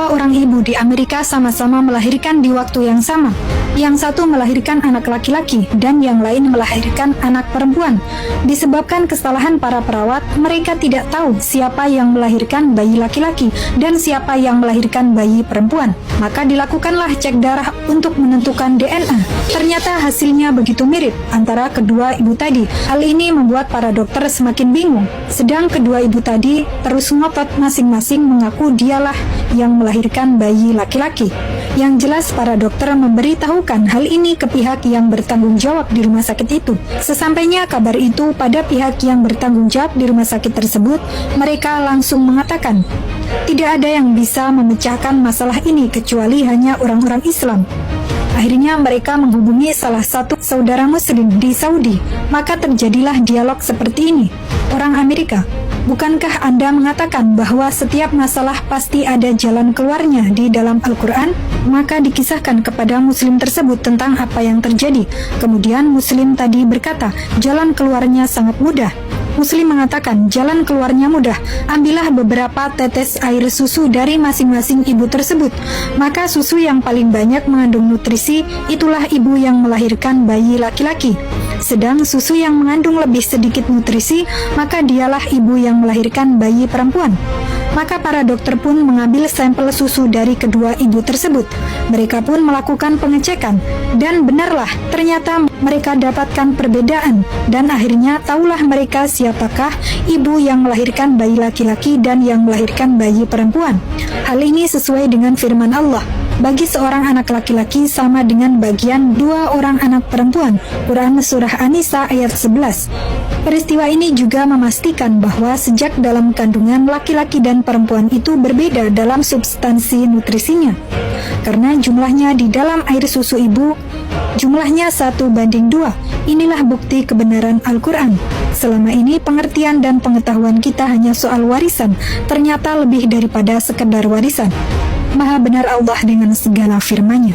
Dua orang ibu di Amerika sama-sama melahirkan di waktu yang sama. Yang satu melahirkan anak laki-laki dan yang lain melahirkan anak perempuan. Disebabkan kesalahan para perawat, mereka tidak tahu siapa yang melahirkan bayi laki-laki dan siapa yang melahirkan bayi perempuan. Maka dilakukanlah cek darah untuk menentukan DNA. Ternyata hasilnya begitu mirip antara kedua ibu tadi. Hal ini membuat para dokter semakin bingung. Sedang kedua ibu tadi terus ngotot masing-masing mengaku dialah yang melahirkan bayi laki-laki. Yang jelas para dokter memberitahukan hal ini ke pihak yang bertanggung jawab di rumah sakit itu. Sesampainya kabar itu pada pihak yang bertanggung jawab di rumah sakit tersebut, mereka langsung mengatakan, tidak ada yang bisa memecahkan masalah ini kecuali hanya orang-orang Islam. Akhirnya mereka menghubungi salah satu saudara muslim di Saudi. Maka terjadilah dialog seperti ini. Orang Amerika, bukankah Anda mengatakan bahwa setiap masalah pasti ada jalan keluarnya di dalam Al-Quran? Maka dikisahkan kepada muslim tersebut tentang apa yang terjadi. Kemudian muslim tadi berkata, jalan keluarnya sangat mudah. Muslim mengatakan, jalan keluarnya mudah. Ambillah beberapa tetes air susu dari masing-masing ibu tersebut. Maka susu yang paling banyak mengandung nutrisi, itulah ibu yang melahirkan bayi laki-laki. Sedang susu yang mengandung lebih sedikit nutrisi, maka dialah ibu yang melahirkan bayi perempuan. Maka para dokter pun mengambil sampel susu dari kedua ibu tersebut. Mereka pun melakukan pengecekan, dan benarlah ternyata mereka dapatkan perbedaan, dan akhirnya tahulah mereka siapakah ibu yang melahirkan bayi laki-laki dan yang melahirkan bayi perempuan. Hal ini sesuai dengan firman Allah, bagi seorang anak laki-laki sama dengan bagian dua orang anak perempuan. Quran Surah An-Nisa ayat 11. Peristiwa ini juga memastikan bahwa sejak dalam kandungan laki-laki dan perempuan itu berbeda dalam substansi nutrisinya. Karena jumlahnya di dalam air susu ibu, jumlahnya 1:2. Inilah bukti kebenaran Al-Quran. Selama ini pengertian dan pengetahuan kita hanya soal warisan, ternyata lebih daripada sekedar warisan. Maha benar Allah dengan segala firman-Nya.